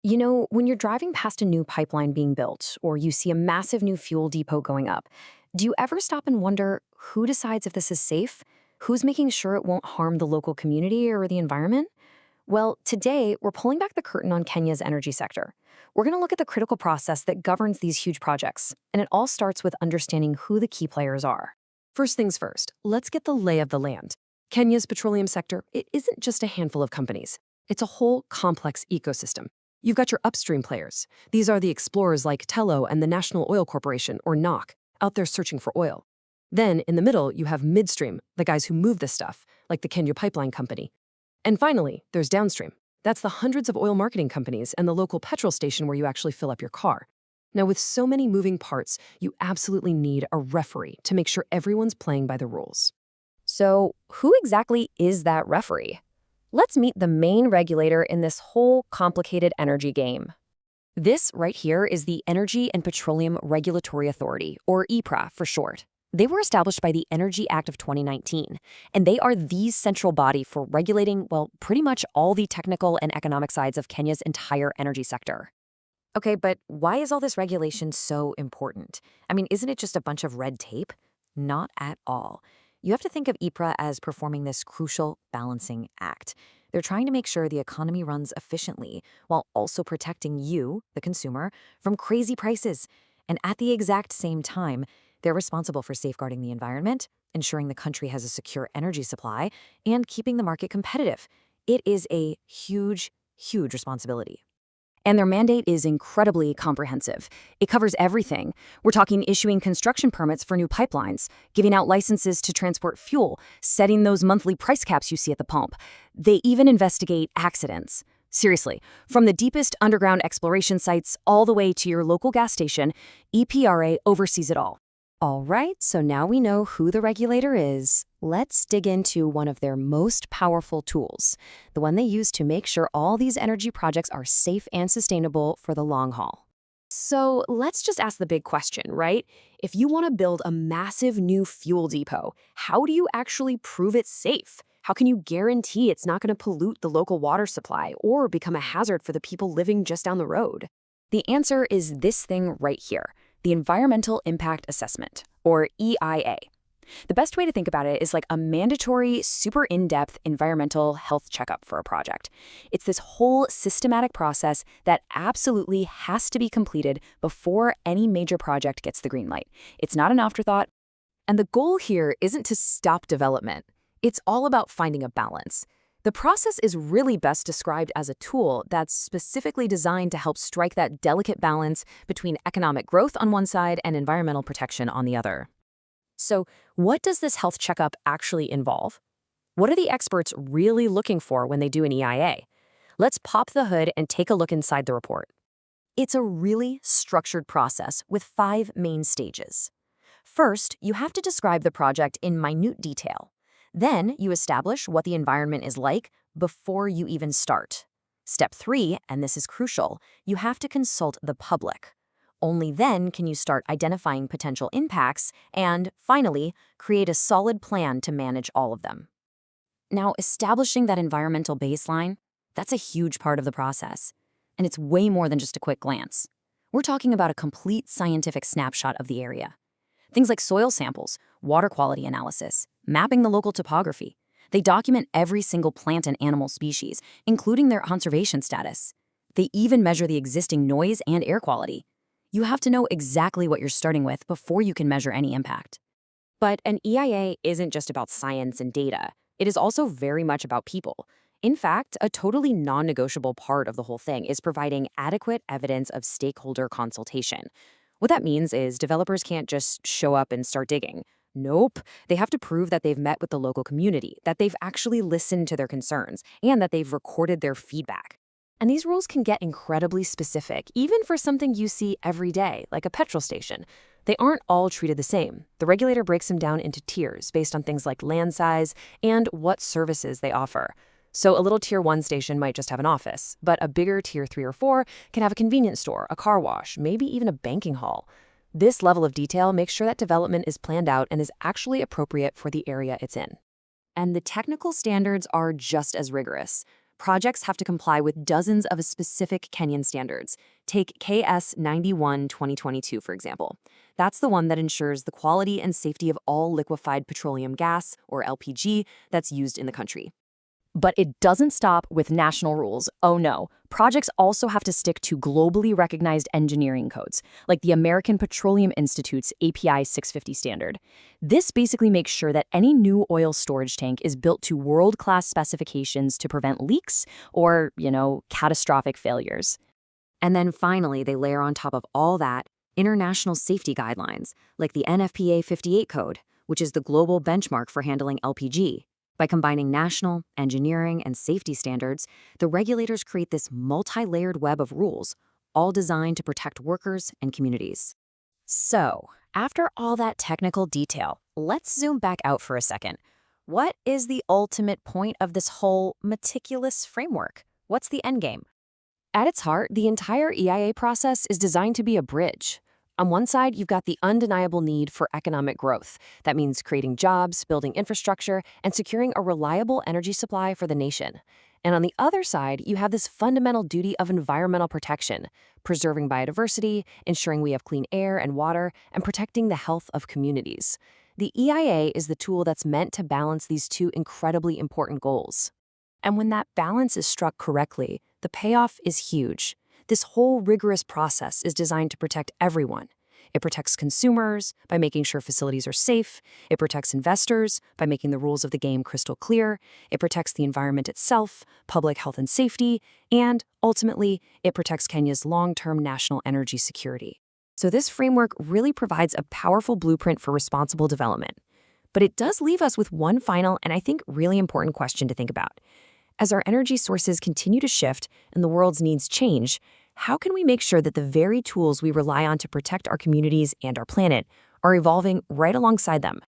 You know, when you're driving past a new pipeline being built, or you see a massive new fuel depot going up, do you ever stop and wonder who decides if this is safe? Who's making sure it won't harm the local community or the environment? Well, today we're pulling back the curtain on Kenya's energy sector. We're going to look at the critical process that governs these huge projects, and it all starts with understanding who the key players are. First things first, let's get the lay of the land. Kenya's petroleum sector, it isn't just a handful of companies. It's a whole complex ecosystem. You've got your upstream players. These are the explorers like Tello and the National Oil Corporation, or NOC, out there searching for oil. Then, in the middle, you have midstream, the guys who move this stuff, like the Kenya Pipeline Company. And finally, there's downstream. That's the hundreds of oil marketing companies and the local petrol station where you actually fill up your car. Now, with so many moving parts, you absolutely need a referee to make sure everyone's playing by the rules. So, who exactly is that referee? Let's meet the main regulator in this whole complicated energy game. This right here is the Energy and Petroleum Regulatory Authority, or EPRA for short. They were established by the Energy Act of 2019, and they are the central body for regulating, well, pretty much all the technical and economic sides of Kenya's entire energy sector. Okay, but why is all this regulation so important? I mean, isn't it just a bunch of red tape? Not at all. You have to think of EPRA as performing this crucial balancing act. They're trying to make sure the economy runs efficiently while also protecting you, the consumer, from crazy prices. And at the exact same time, they're responsible for safeguarding the environment, ensuring the country has a secure energy supply, and keeping the market competitive. It is a huge, huge responsibility. And their mandate is incredibly comprehensive. It covers everything. We're talking issuing construction permits for new pipelines, giving out licenses to transport fuel, setting those monthly price caps you see at the pump. They even investigate accidents. Seriously, from the deepest underground exploration sites all the way to your local gas station, EPRA oversees it all. All right, so now we know who the regulator is. Let's dig into one of their most powerful tools, the one they use to make sure all these energy projects are safe and sustainable for the long haul. So let's just ask the big question, right? If you want to build a massive new fuel depot, how do you actually prove it's safe? How can you guarantee it's not going to pollute the local water supply or become a hazard for the people living just down the road? The answer is this thing right here, the Environmental Impact Assessment, or EIA. The best way to think about it is like a mandatory, super in-depth environmental health checkup for a project. It's this whole systematic process that absolutely has to be completed before any major project gets the green light. It's not an afterthought. And the goal here isn't to stop development. It's all about finding a balance. The process is really best described as a tool that's specifically designed to help strike that delicate balance between economic growth on one side and environmental protection on the other. So, what does this health checkup actually involve? What are the experts really looking for when they do an EIA? Let's pop the hood and take a look inside the report. It's a really structured process with 5 main stages. First, you have to describe the project in minute detail. Then, you establish what the environment is like before you even start. Step 3, and this is crucial, you have to consult the public. Only then can you start identifying potential impacts and, finally, create a solid plan to manage all of them. Now, establishing that environmental baseline, that's a huge part of the process. And it's way more than just a quick glance. We're talking about a complete scientific snapshot of the area. Things like soil samples, water quality analysis, mapping the local topography. They document every single plant and animal species, including their conservation status. They even measure the existing noise and air quality. You have to know exactly what you're starting with before you can measure any impact. But an EIA isn't just about science and data. It is also very much about people. In fact, a totally non-negotiable part of the whole thing is providing adequate evidence of stakeholder consultation. What that means is developers can't just show up and start digging. Nope. They have to prove that they've met with the local community, that they've actually listened to their concerns, and that they've recorded their feedback. And these rules can get incredibly specific, even for something you see every day, like a petrol station. They aren't all treated the same. The regulator breaks them down into tiers based on things like land size and what services they offer. So a little Tier 1 station might just have an office, but a bigger Tier 3 or 4 can have a convenience store, a car wash, maybe even a banking hall. This level of detail makes sure that development is planned out and is actually appropriate for the area it's in. And the technical standards are just as rigorous. Projects have to comply with dozens of specific Kenyan standards. Take KS 91 2022, for example. That's the one that ensures the quality and safety of all liquefied petroleum gas, or LPG, that's used in the country. But it doesn't stop with national rules. Oh no. Projects also have to stick to globally recognized engineering codes, like the American Petroleum Institute's API 650 standard. This basically makes sure that any new oil storage tank is built to world-class specifications to prevent leaks or, catastrophic failures. And then finally, they layer on top of all that international safety guidelines, like the NFPA 58 code, which is the global benchmark for handling LPG. By combining national, engineering, and safety standards, the regulators create this multi-layered web of rules, all designed to protect workers and communities. So, after all that technical detail, let's zoom back out for a second. What is the ultimate point of this whole meticulous framework? What's the endgame? At its heart, the entire EIA process is designed to be a bridge. On one side, you've got the undeniable need for economic growth. That means creating jobs, building infrastructure, and securing a reliable energy supply for the nation. And on the other side, you have this fundamental duty of environmental protection, preserving biodiversity, ensuring we have clean air and water, and protecting the health of communities. The EIA is the tool that's meant to balance these two incredibly important goals. And when that balance is struck correctly, the payoff is huge. This whole rigorous process is designed to protect everyone. It protects consumers by making sure facilities are safe. It protects investors by making the rules of the game crystal clear. It protects the environment itself, public health and safety, and ultimately, it protects Kenya's long-term national energy security. So this framework really provides a powerful blueprint for responsible development. But it does leave us with one final and I think really important question to think about. As our energy sources continue to shift and the world's needs change, how can we make sure that the very tools we rely on to protect our communities and our planet are evolving right alongside them?